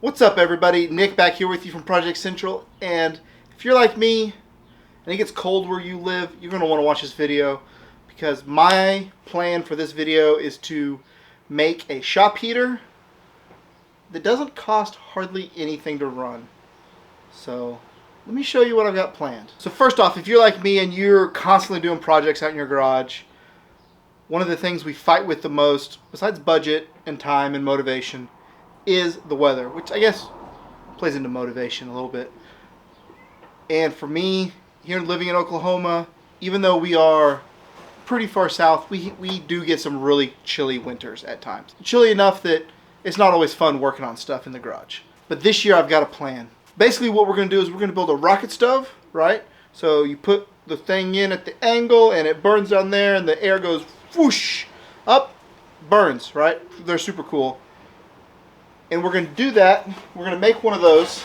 What's up, everybody? Nick back here with you from Project Central, and if you're like me and it gets cold where you live, you're going to want to watch this video because my plan for this video is to make a shop heater that doesn't cost hardly anything to run. So let me show you what I've got planned. So first off, if you're like me and you're constantly doing projects out in your garage, one of the things we fight with the most, besides budget and time and motivation, is the weather, which I guess plays into motivation a little bit. And for me, here living in Oklahoma, even though we are pretty far south, we do get some really chilly winters at times. Chilly enough that it's not always fun working on stuff in the garage. But this year I've got a plan. Basically what we're going to do is we're going to build a rocket stove, right? So you put the thing in at the angle and it burns down there and the air goes whoosh up, burns, right? They're super cool. And we're going to do that. We're going to make one of those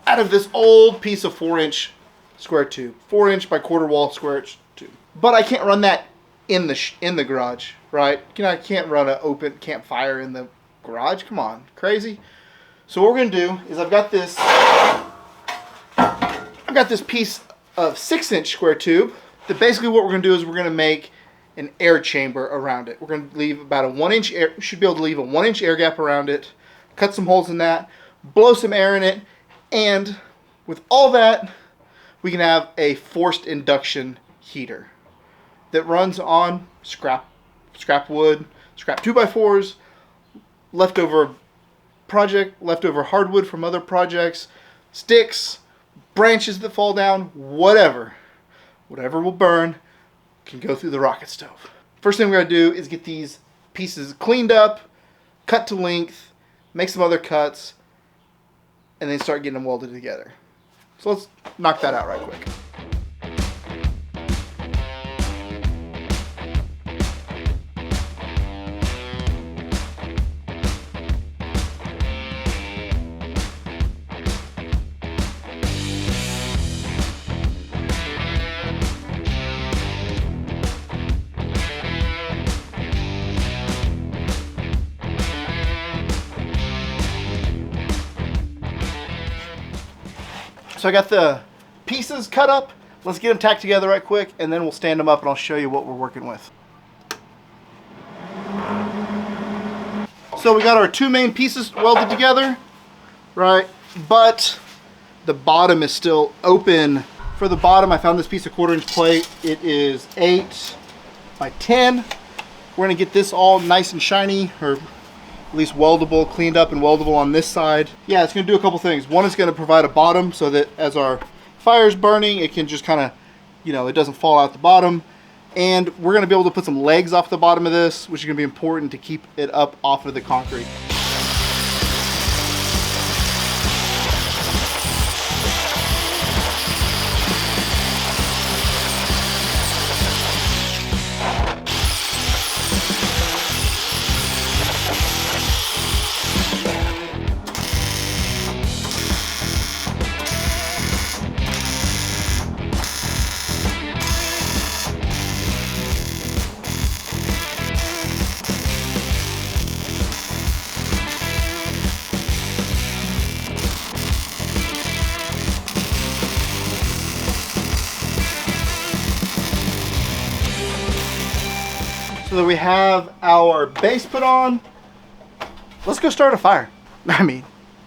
out of this old piece of 4-inch square tube. 4-inch by quarter wall square tube. But I can't run that in the garage, right? I can't run an open campfire in the garage. Come on, crazy? So what we're going to do is I've got this piece of 6-inch square tube that basically what we're going to do is we're going to make an air chamber around it. We're going to leave about a 1-inch air, we should be able to leave a 1-inch air gap around it, cut some holes in that, blow some air in it, and with all that, we can have a forced induction heater that runs on scrap wood, scrap 2x4s, leftover hardwood from other projects, sticks, branches that fall down, whatever will burn can go through the rocket stove. First thing we're going to do is get these pieces cleaned up, cut to length, make some other cuts, and then start getting them welded together. So let's knock that out right quick. So I got the pieces cut up. Let's get them tacked together right quick and then we'll stand them up and I'll show you what we're working with. So we got our two main pieces welded together, right? But the bottom is still open. For the bottom, I found this piece of 1/4-inch plate. It is 8 by 10. We're gonna get this all nice and shiny, or at least weldable, cleaned up and weldable on this side. Yeah, it's gonna do a couple things. One is gonna provide a bottom so that as our fire's burning, it can just kind of, it doesn't fall out the bottom. And we're gonna be able to put some legs off the bottom of this, which is gonna be important to keep it up off of the concrete. So that we have our base put on, let's go start a fire. I mean,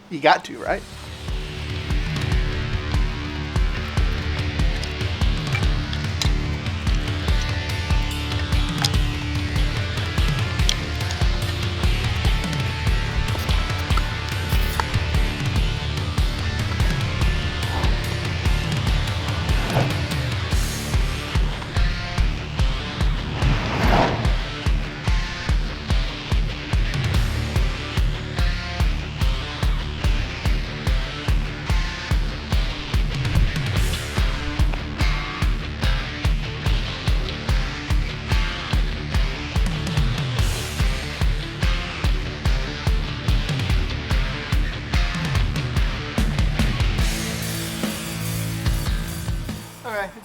you got to, right?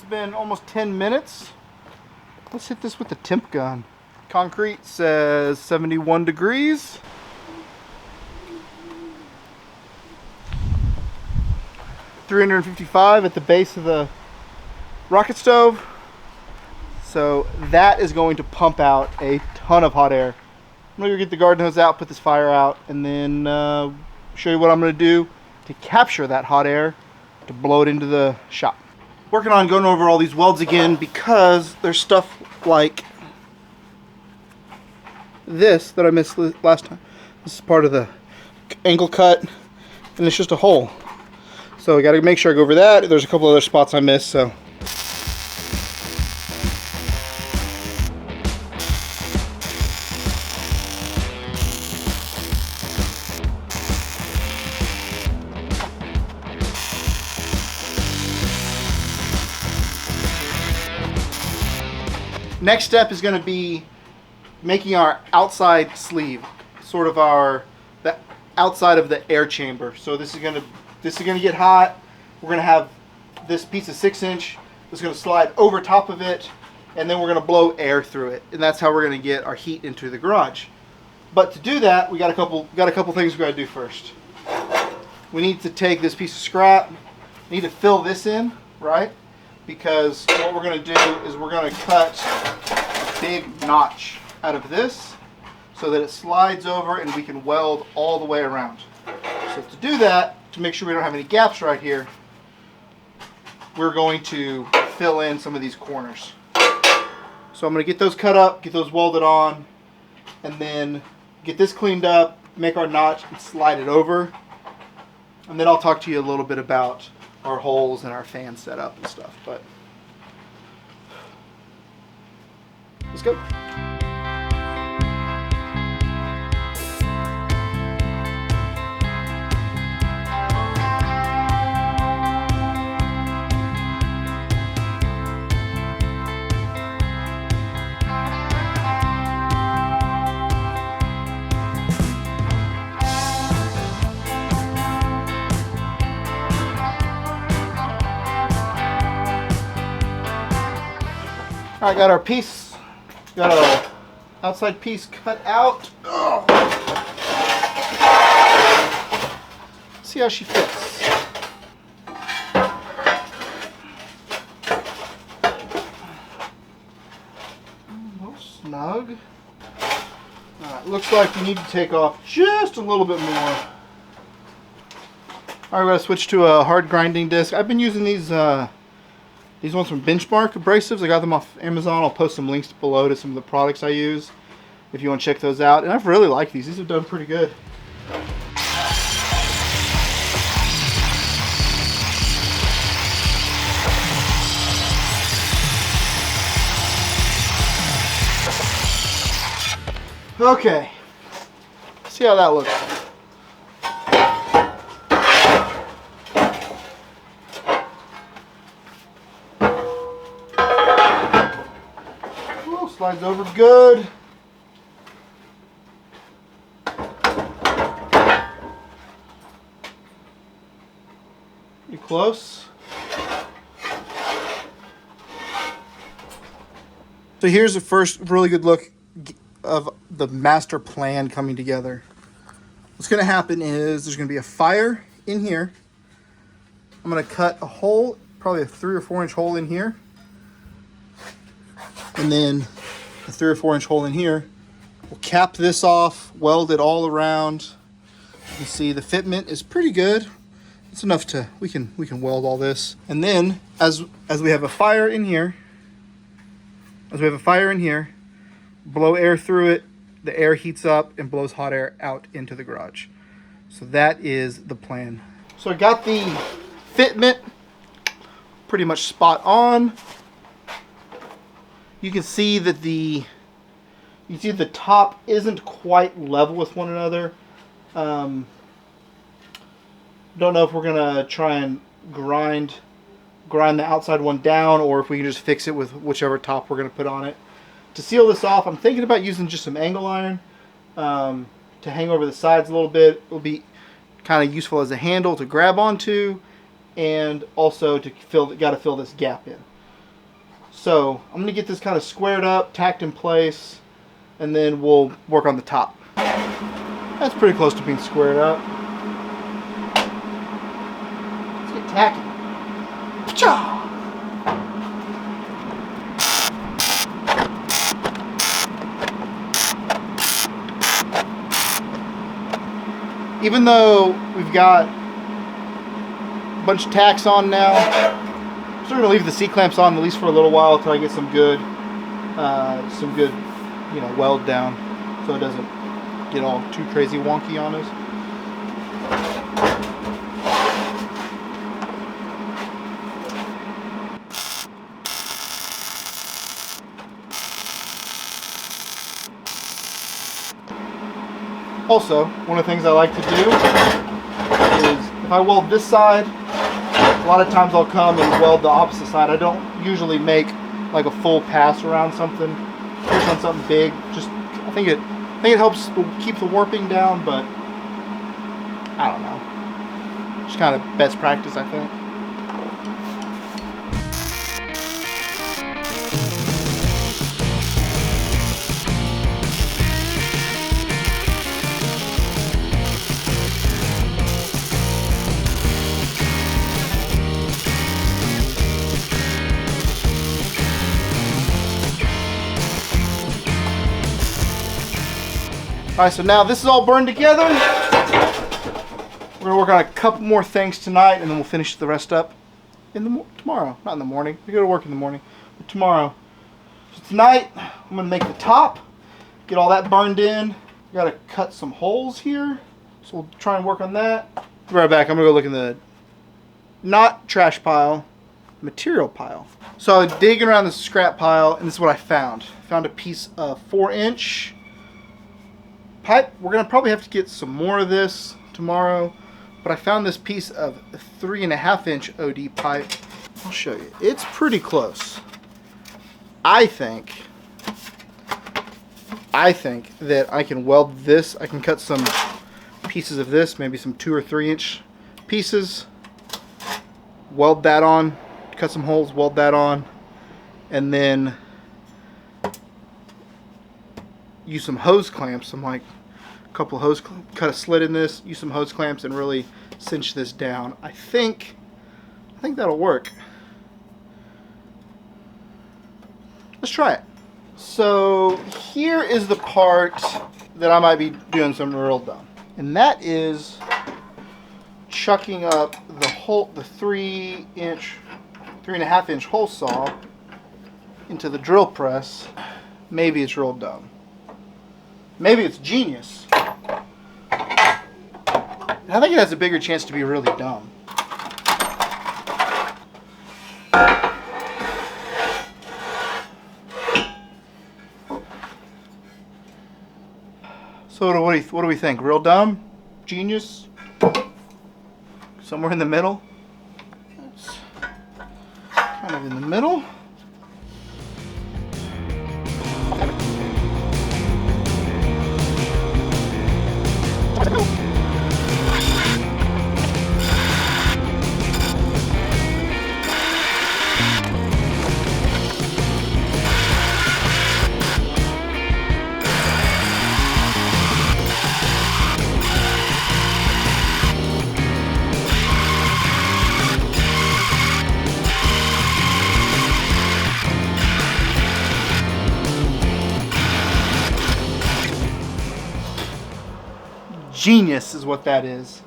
been almost 10 minutes. Let's hit this with the temp gun. Concrete says 71 degrees. 355 at the base of the rocket stove. So that is going to pump out a ton of hot air. I'm gonna go get the garden hose out, put this fire out, and then show you what I'm gonna do to capture that hot air to blow it into the shop. Working on going over all these welds again because there's stuff like this that I missed last time. This is part of the angle cut, and it's just a hole. So I gotta make sure I go over that. There's a couple other spots I missed, so. Next step is going to be making our outside sleeve, sort of the outside of the air chamber. So this is going to get hot. We're going to have this piece of 6-inch that's going to slide over top of it, and then we're going to blow air through it, and that's how we're going to get our heat into the garage. But to do that, we got a couple things we got to do first. We need to take this piece of scrap. We need to fill this in, right? Because what we're going to do is we're going to cut a big notch out of this so that it slides over and we can weld all the way around. So to do that, to make sure we don't have any gaps right here, we're going to fill in some of these corners. So I'm going to get those cut up, get those welded on, and then get this cleaned up, make our notch, and slide it over. And then I'll talk to you a little bit about our holes and our fan setup and stuff, but let's go. All right, got our piece, got our outside piece cut out. Oh. See how she fits. A little snug. All right, looks like you need to take off just a little bit more. All right, we're gonna switch to a hard grinding disc. I've been using these ones from Benchmark abrasives. I got them off Amazon. I'll post some links below to some of the products I use if you want to check those out. And I've really liked these. These have done pretty good. Okay. See how that looks. Slides over good. You close? So here's the first really good look of the master plan coming together. What's going to happen is there's going to be a fire in here. I'm going to cut a hole, probably a 3 or 4 inch hole in here. And then a 3 or 4 inch hole in here. We'll cap this off, weld it all around. You can see the fitment is pretty good. It's enough to, we can weld all this. And then as we have a fire in here, blow air through it, the air heats up and blows hot air out into the garage. So that is the plan. So I got the fitment pretty much spot on. You can see that the top isn't quite level with one another. Don't know if we're gonna try and grind the outside one down, or if we can just fix it with whichever top we're gonna put on it. To seal this off, I'm thinking about using just some angle iron to hang over the sides a little bit. It will be kind of useful as a handle to grab onto, and also to fill this gap in. So I'm going to get this kind of squared up, tacked in place, and then we'll work on the top. That's pretty close to being squared up. Let's get tacky. Cha! Even though we've got a bunch of tacks on now, I'm still gonna leave the C-clamps on at least for a little while until I get some good, weld down, so it doesn't get all too crazy wonky on us. Also, one of the things I like to do is if I weld this side, a lot of times I'll come and weld the opposite side. I don't usually make like a full pass around something, push on something big. Just I think it helps keep the warping down, but I don't know. Just kind of best practice, I think. Alright, so now this is all burned together. We're going to work on a couple more things tonight, and then we'll finish the rest up tomorrow. Not in the morning. We go to work in the morning. But tomorrow. So tonight, I'm going to make the top. Get all that burned in. Got to cut some holes here. So we'll try and work on that. Be right back. I'm going to go look in the not trash pile, material pile. So I was digging around the scrap pile, and this is what I found. I found a piece of 4-inch pipe. We're gonna probably have to get some more of this tomorrow, but I found this piece of 3.5-inch OD pipe. I'll show you. It's pretty close. I think that I can weld this. I can cut some pieces of this, maybe some 2 or 3-inch pieces, weld that on, cut some holes, weld that on, and then use some hose clamps. I'm like a couple of hose, cut a slit in this, use some hose clamps, and really cinch this down. I think that'll work. Let's try it. So here is the part that I might be doing some real dumb, and that is chucking up the 3.5-inch hole saw into the drill press. Maybe it's real dumb. Maybe it's genius. I think it has a bigger chance to be really dumb. So what do we think? Real dumb? Genius? Somewhere in the middle? It's kind of in the middle. Genius is what that is.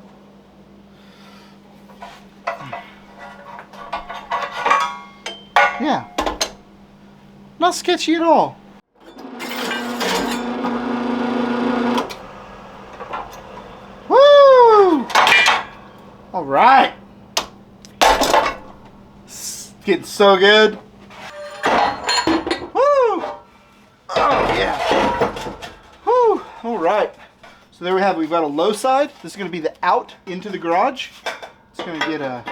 Yeah. Not sketchy at all. Woo! All right. It's getting so good. Woo! Oh yeah. Woo! All right. So there we have it. We've got a low side. This is going to be the out into the garage. It's going to get a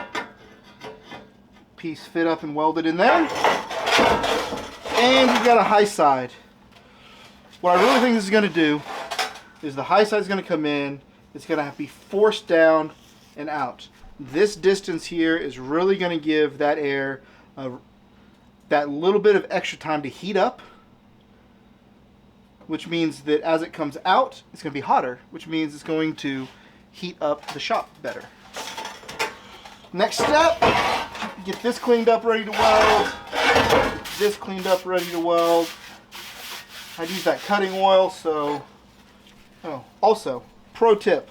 piece fit up and welded in there. And we've got a high side. What I really think this is going to do is the high side is going to come in. It's going to have to be forced down and out. This distance here is really going to give that air that little bit of extra time to heat up, which means that as it comes out, it's going to be hotter, which means it's going to heat up the shop better. Next step, get this cleaned up, ready to weld. This cleaned up, ready to weld. I'd use that cutting oil, so... Oh, also, pro tip.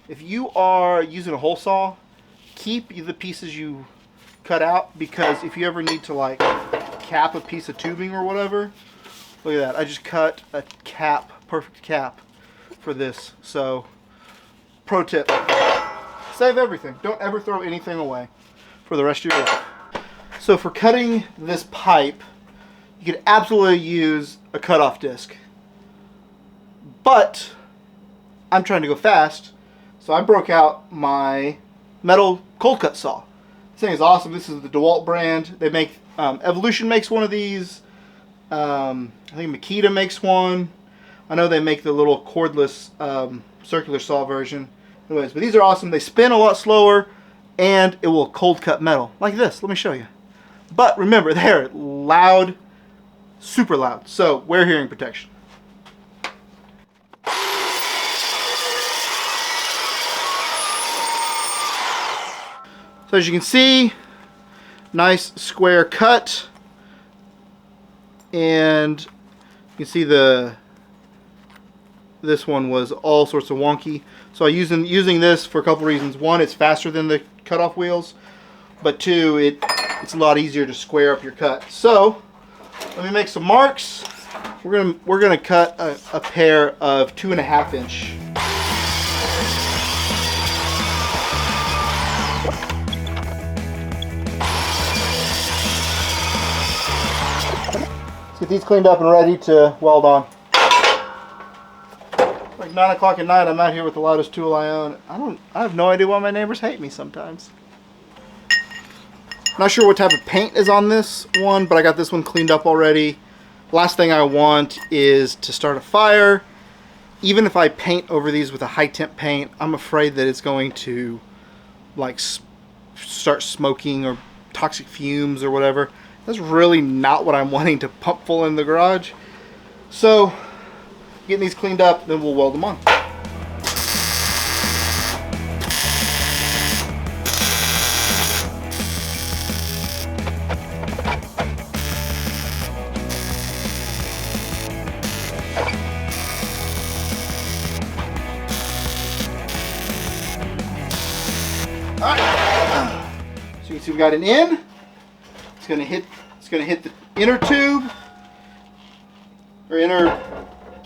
If you are using a hole saw, keep the pieces you cut out, because if you ever need to like cap a piece of tubing or whatever, look at that. I just cut a cap, perfect cap for this. So, pro tip. Save everything. Don't ever throw anything away for the rest of your life. So for cutting this pipe, you could absolutely use a cutoff disc. But I'm trying to go fast, so I broke out my metal cold cut saw. This thing is awesome. This is the DeWalt brand. They make, Evolution makes one of these. I think Makita makes one. I know they make the little cordless circular saw version. Anyways, but these are awesome. They spin a lot slower, and it will cold cut metal like this. Let me show you. But remember, they're loud, super loud. So wear hearing protection. So as you can see, nice square cut, and you can see this one was all sorts of wonky. So I'm using this for a couple reasons. One, it's faster than the cutoff wheels, but two, it's a lot easier to square up your cut. So let me make some marks. We're gonna cut a pair of 2.5 inch. Let's get these cleaned up and ready to weld on. Like 9 o'clock at night, I'm out here with the loudest tool I own. I have no idea why my neighbors hate me sometimes. Not sure what type of paint is on this one, but I got this one cleaned up already. Last thing I want is to start a fire. Even if I paint over these with a high temp paint, I'm afraid that it's going to like start smoking or toxic fumes or whatever. That's really not what I'm wanting to pump full in the garage. So getting these cleaned up, then we'll weld them on. Alright, so you can see we got an in. It's gonna hit the inner tube or inner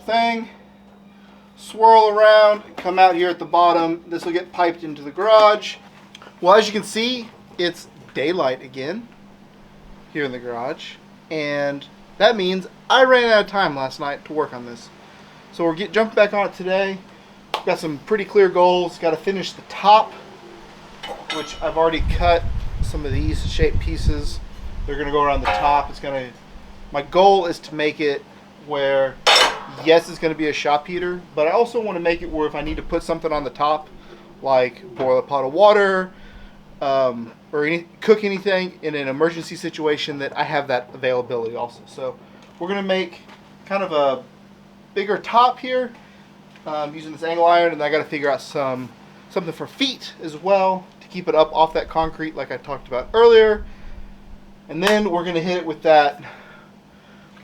thing, swirl around, come out here at the bottom. This will get piped into the garage. Well, as you can see, it's daylight again here in the garage, and that means I ran out of time last night to work on this. So we're jumping back on it today. Got some pretty clear goals. Got to finish the top, which I've already cut some of these shaped pieces. They're going to go around the top. My goal is to make it where, yes, it's going to be a shop heater, but I also want to make it where if I need to put something on the top, like boil a pot of water, or cook anything in an emergency situation, that I have that availability also. So we're going to make kind of a bigger top here using this angle iron, and I got to figure out something for feet as well to keep it up off that concrete like I talked about earlier. And then we're going to hit it with that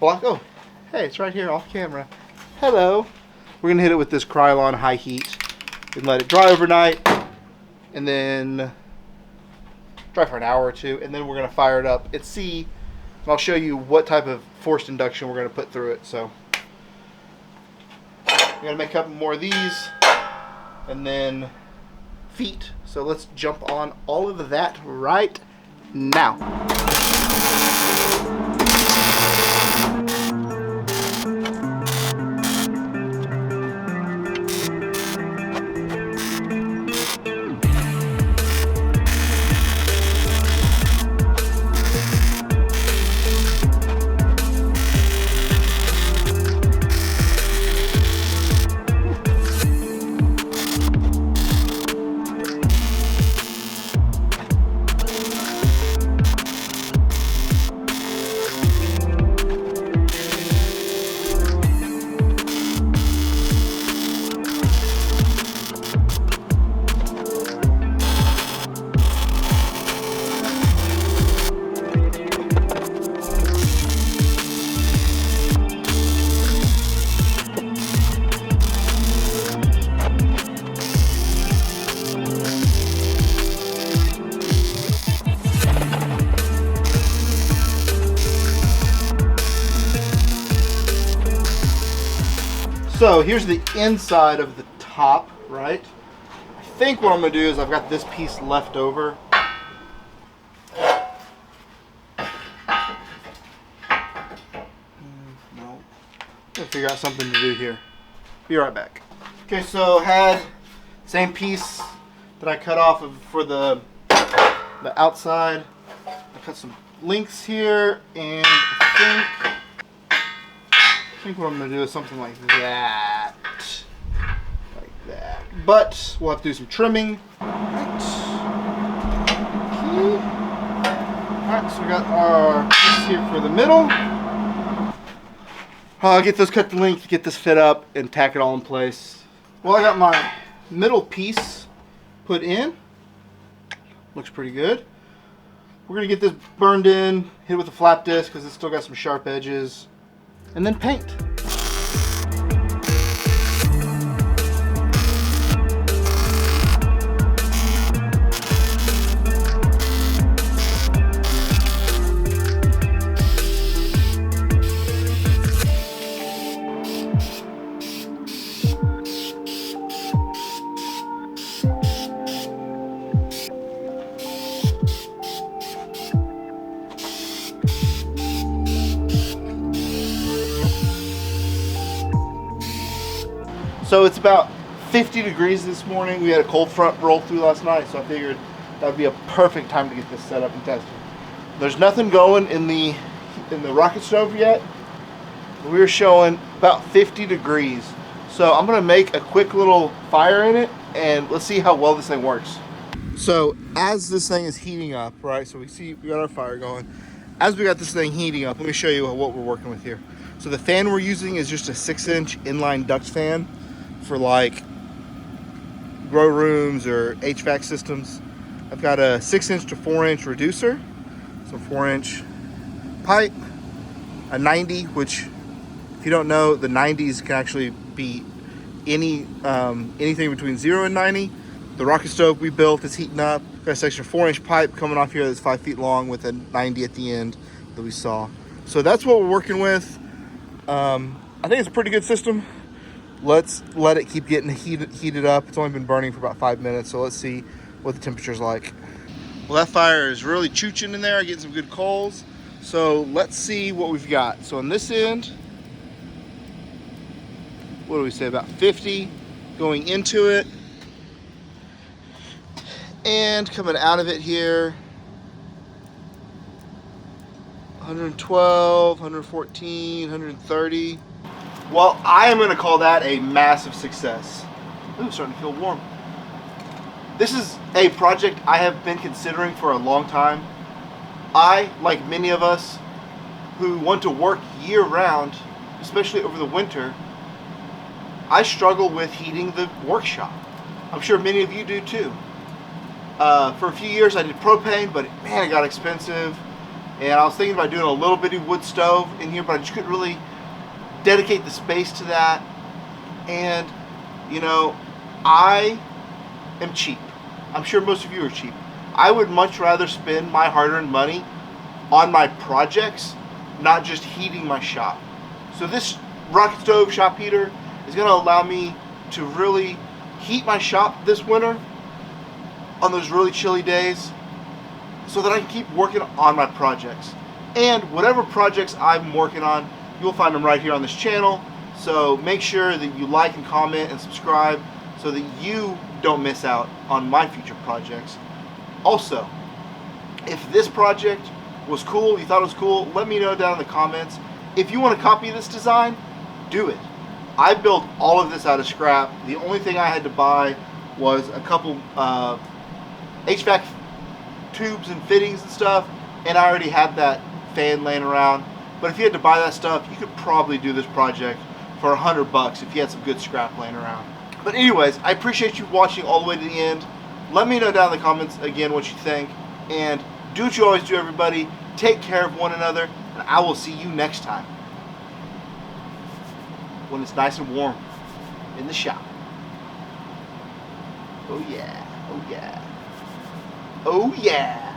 block. Oh, hey, it's right here off camera. Hello. We're going to hit it with this Krylon high heat and let it dry overnight, and then dry for an hour or two, and then we're going to fire it up and see, and I'll show you what type of forced induction we're going to put through it. So we're going to make a couple more of these, and then feet. So let's jump on all of that right now. So here's the inside of the top, right? I think what I'm gonna do is I've got this piece left over. No. Gotta figure out something to do here. Be right back. Okay, so had same piece that I cut off of for the outside. I cut some links here, and I think what I'm gonna do is something like that. Like that. But we'll have to do some trimming. Alright, so we got our piece here for the middle. I'll get those cut to length, get this fit up, and tack it all in place. Well, I got my middle piece put in. Looks pretty good. We're gonna get this burned in, hit it with a flap disc because it's still got some sharp edges, and then paint. So it's about 50 degrees this morning. We had a cold front roll through last night, so I figured that would be a perfect time to get this set up and tested. There's nothing going in the rocket stove yet. We're showing about 50 degrees. So I'm gonna make a quick little fire in it, and let's see how well this thing works. So as this thing is heating up, right, so we got our fire going. As we got this thing heating up, let me show you what we're working with here. So the fan we're using is just a 6-inch inline duct fan for like grow rooms or HVAC systems. I've got a 6-inch to 4-inch reducer, so 4-inch pipe, a 90, which if you don't know, the 90s can actually be anything between 0 and 90. The rocket stove we built is heating up. Got a section of 4-inch pipe coming off here that's 5 feet long with a 90 at the end that we saw. So that's what we're working with. I think it's a pretty good system. Let's let it keep getting heated up. It's only been burning for about 5 minutes, so let's see what the temperature's like. Well, that fire is really chooching in there, getting some good coals. So let's see what we've got. So on this end, what do we say, about 50 going into it. And coming out of it here, 112, 114, 130. Well, I am going to call that a massive success. Ooh, starting to feel warm. This is a project I have been considering for a long time. I, like many of us who want to work year-round, especially over the winter, I struggle with heating the workshop. I'm sure many of you do too. For a few years I did propane, but man, it got expensive. And I was thinking about doing a little bitty wood stove in here, but I just couldn't really dedicate the space to that. And you know, I am cheap. I'm sure most of you are cheap. I would much rather spend my hard-earned money on my projects, not just heating my shop. So this rocket stove shop heater is going to allow me to really heat my shop this winter on those really chilly days, so that I can keep working on my projects. And whatever projects I'm working on, you'll find them right here on this channel. So make sure that you like and comment and subscribe so that you don't miss out on my future projects. Also, if this project was cool, you thought it was cool, let me know down in the comments. If you want to copy this design, do it. I built all of this out of scrap. The only thing I had to buy was a couple HVAC tubes and fittings and stuff, and I already had that fan laying around. But if you had to buy that stuff, you could probably do this project for $100 if you had some good scrap laying around. But anyways, I appreciate you watching all the way to the end. Let me know down in the comments again what you think, and do what you always do, everybody. Take care of one another, and I will see you next time when it's nice and warm in the shop. Oh yeah, oh yeah, oh yeah.